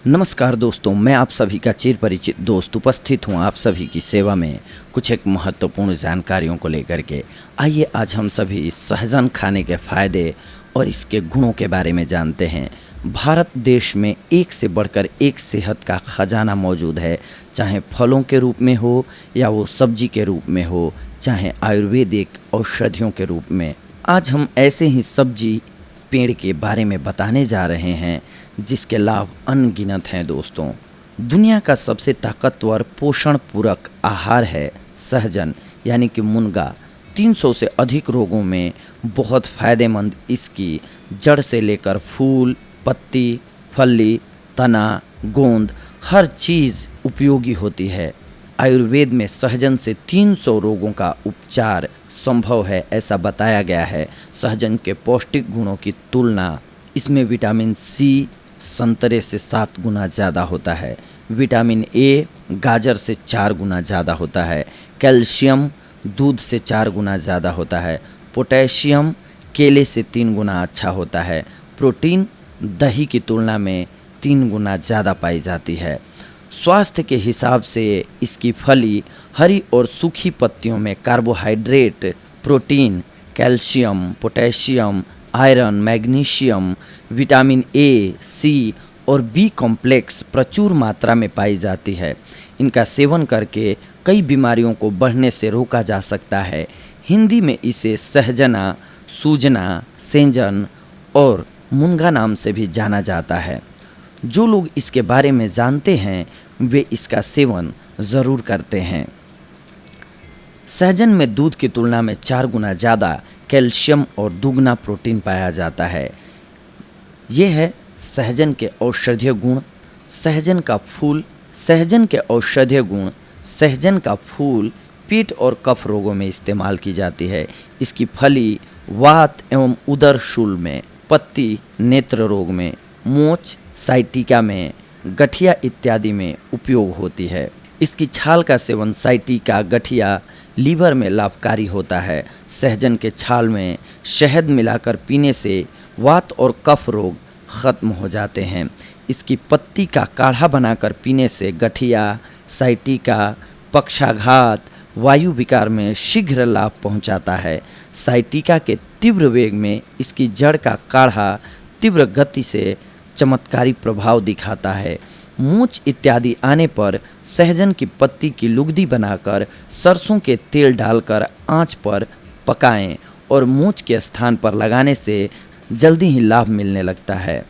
नमस्कार दोस्तों, मैं आप सभी का चिर परिचित दोस्त उपस्थित हूँ आप सभी की सेवा में कुछ एक महत्वपूर्ण जानकारियों को लेकर के। आइए आज हम सभी इस सहजन खाने के फायदे और इसके गुणों के बारे में जानते हैं। भारत देश में एक से बढ़कर एक सेहत का खजाना मौजूद है, चाहे फलों के रूप में हो या वो सब्जी के रूप में हो, चाहे आयुर्वेदिक औषधियों के रूप में। आज हम ऐसे ही सब्जी पेड़ के बारे में बताने जा रहे हैं जिसके लाभ अनगिनत हैं दोस्तों। दुनिया का सबसे ताकतवर पोषण पूरक आहार है सहजन यानी कि मुनगा। 300 से अधिक रोगों में बहुत फायदेमंद इसकी जड़ से लेकर फूल, पत्ती, फली, तना, गोंद हर चीज़ उपयोगी होती है। आयुर्वेद में सहजन से 300 रोगों का उपचार संभव है ऐसा बताया गया है। सहजन के पौष्टिक गुणों की तुलना इसमें विटामिन सी संतरे से 7 गुना ज़्यादा होता है, विटामिन ए गाजर से 4 गुना ज़्यादा होता है, कैल्शियम दूध से 4 गुना ज़्यादा होता है, पोटेशियम केले से 3 गुना अच्छा होता है, प्रोटीन दही की तुलना में 3 गुना ज़्यादा पाई जाती है। स्वास्थ्य के हिसाब से इसकी फली हरी और सूखी पत्तियों में carbohydrate, protein, calcium, potassium, iron, magnesium, vitamin A, C और बी कॉम्प्लेक्स प्रचुर मात्रा में पाई जाती है। इनका सेवन करके कई बीमारियों को बढ़ने से रोका जा सकता है। हिंदी में इसे सहजना, सूजना, सेंजन और मुनगा नाम से भी जाना जाता है। जो लोग इसके बारे में जानते हैं वे इसका सेवन ज़रूर करते हैं। सहजन में दूध की तुलना में 4 गुना ज़्यादा कैल्शियम और दुगना प्रोटीन पाया जाता है। ये है सहजन के औषधीय गुण। सहजन का फूल, सहजन के औषधीय गुण। सहजन का फूल पेट और कफ रोगों में इस्तेमाल की जाती है। इसकी फली वात एवं उदर शूल में, पत्ती नेत्र रोग में, मोच साइटिका में, गठिया इत्यादि में उपयोग होती है। इसकी छाल का सेवन साइटिका, गठिया, लीवर में लाभकारी होता है। सहजन के छाल में शहद मिलाकर पीने से वात और कफ रोग खत्म हो जाते हैं। इसकी पत्ती का काढ़ा बनाकर पीने से गठिया, साइटिका, पक्षाघात, वायु विकार में शीघ्र लाभ पहुंचाता है। साइटिका के तीव्र वेग में इसकी जड़ का काढ़ा तीव्र गति से चमत्कारी प्रभाव दिखाता है। मूंछ इत्यादि आने पर सहजन की पत्ती की लुगदी बनाकर सरसों के तेल डालकर आंच पर पकाएं और मूंछ के स्थान पर लगाने से जल्दी ही लाभ मिलने लगता है।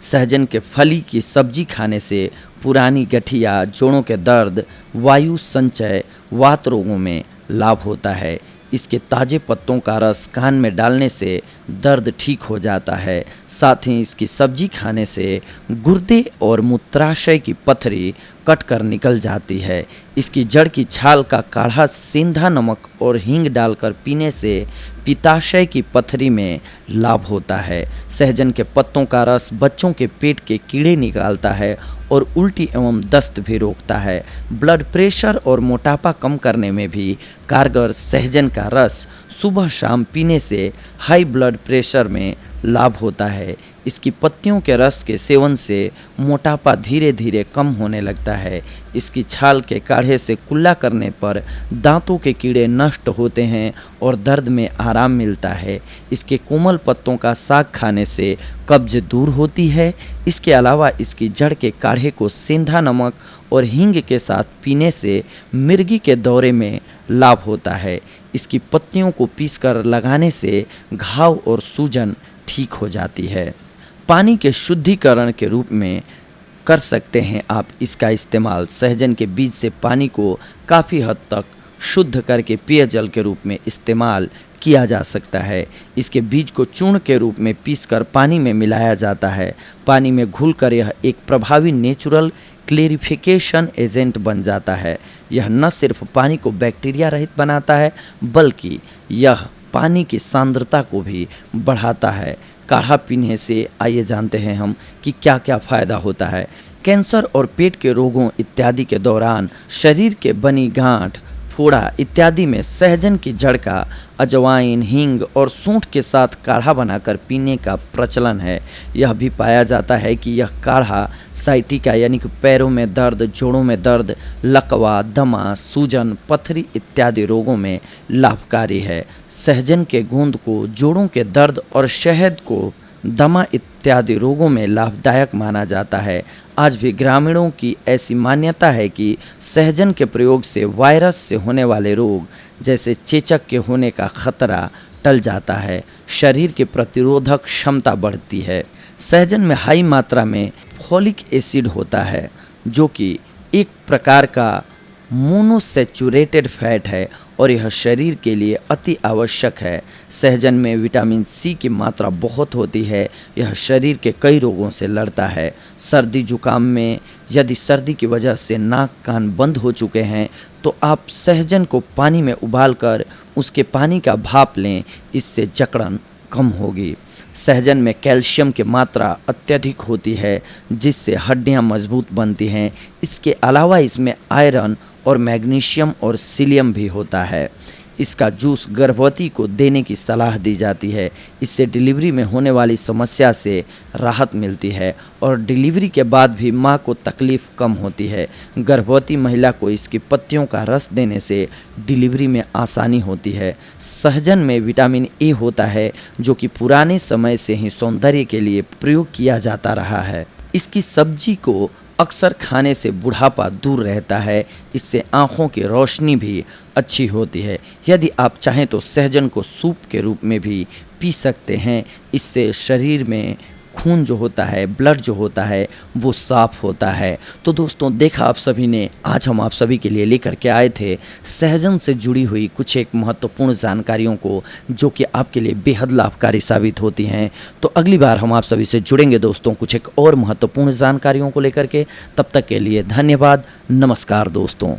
सहजन के फली की सब्जी खाने से पुरानी गठिया, जोड़ों के दर्द, वायु संचय, वात रोगों में लाभ होता है। इसके ताज़े पत्तों का रस कान में डालने से दर्द ठीक हो जाता है। साथ ही इसकी सब्जी खाने से गुर्दे और मूत्राशय की पथरी कट कर निकल जाती है। इसकी जड़ की छाल का काढ़ा सेंधा नमक और हींग डालकर पीने से पित्ताशय की पथरी में लाभ होता है। सहजन के पत्तों का रस बच्चों के पेट के कीड़े निकालता है और उल्टी एवं दस्त भी रोकता है। ब्लड प्रेशर और मोटापा कम करने में भी कारगर सहजन का रस सुबह शाम पीने से हाई ब्लड प्रेशर में लाभ होता है। इसकी पत्तियों के रस के सेवन से मोटापा धीरे धीरे कम होने लगता है। इसकी छाल के काढ़े से कुल्ला करने पर दांतों के कीड़े नष्ट होते हैं और दर्द में आराम मिलता है। इसके कोमल पत्तों का साग खाने से कब्ज दूर होती है। इसके अलावा इसकी जड़ के काढ़े को सेंधा नमक और हींग के साथ पीने से मिर्गी के दौरे में लाभ होता है। इसकी पत्तियों को पीसकर लगाने से घाव और सूजन ठीक हो जाती है। पानी के शुद्धिकरण के रूप में कर सकते हैं आप इसका इस्तेमाल। सहजन के बीज से पानी को काफ़ी हद तक शुद्ध करके पेयजल के रूप में इस्तेमाल किया जा सकता है। इसके बीज को चूर्ण के रूप में पीसकर पानी में मिलाया जाता है। पानी में घुलकर यह एक प्रभावी नेचुरल क्लेरिफिकेशन एजेंट बन जाता है। यह न सिर्फ पानी को बैक्टीरिया रहित बनाता है बल्कि यह पानी की सांद्रता को भी बढ़ाता है। काढ़ा पीने से आइए जानते हैं हम कि क्या क्या फ़ायदा होता है। कैंसर और पेट के रोगों इत्यादि के दौरान शरीर के बनी गांठ, सोढ़ा इत्यादि में सहजन की जड़ का अजवाइन, हींग और सूंठ के साथ काढ़ा बनाकर पीने का प्रचलन है। यह भी पाया जाता है कि यह काढ़ा साइटिका यानी कि पैरों में दर्द, जोड़ों में दर्द, लकवा, दमा, सूजन, पथरी इत्यादि रोगों में लाभकारी है। सहजन के गूंद को जोड़ों के दर्द और शहद को दमा इत्यादि रोगों में लाभदायक माना जाता है। आज भी ग्रामीणों की ऐसी मान्यता है कि सहजन के प्रयोग से वायरस से होने वाले रोग जैसे चेचक के होने का खतरा टल जाता है, शरीर की प्रतिरोधक क्षमता बढ़ती है। सहजन में हाई मात्रा में फॉलिक एसिड होता है जो कि एक प्रकार का मोनोसैचुरेटेड फैट है और यह शरीर के लिए अति आवश्यक है। सहजन में विटामिन सी की मात्रा बहुत होती है। यह शरीर के कई रोगों से लड़ता है। सर्दी जुकाम में यदि सर्दी की वजह से नाक कान बंद हो चुके हैं तो आप सहजन को पानी में उबालकर उसके पानी का भाप लें, इससे जकड़न कम होगी। सहजन में कैल्शियम की मात्रा अत्यधिक होती है जिससे हड्डियां मजबूत बनती हैं। इसके अलावा इसमें आयरन और मैग्नीशियम और सीलियम भी होता है। इसका जूस गर्भवती को देने की सलाह दी जाती है। इससे डिलीवरी में होने वाली समस्या से राहत मिलती है और डिलीवरी के बाद भी माँ को तकलीफ़ कम होती है। गर्भवती महिला को इसकी पत्तियों का रस देने से डिलीवरी में आसानी होती है। सहजन में विटामिन ए होता है जो कि पुराने समय से ही सौंदर्य के लिए प्रयोग किया जाता रहा है। इसकी सब्जी को अक्सर खाने से बुढ़ापा दूर रहता है। इससे आँखों की रोशनी भी अच्छी होती है। यदि आप चाहें तो सहजन को सूप के रूप में भी पी सकते हैं। इससे शरीर में खून जो होता है, ब्लड जो होता है वो साफ होता है। तो दोस्तों देखा आप सभी ने, आज हम आप सभी के लिए लेकर के आए थे सहजन से जुड़ी हुई कुछ एक महत्वपूर्ण जानकारियों को जो कि आपके लिए बेहद लाभकारी साबित होती हैं। तो अगली बार हम आप सभी से जुड़ेंगे दोस्तों कुछ एक और महत्वपूर्ण जानकारियों को लेकर के। तब तक के लिए धन्यवाद। नमस्कार दोस्तों।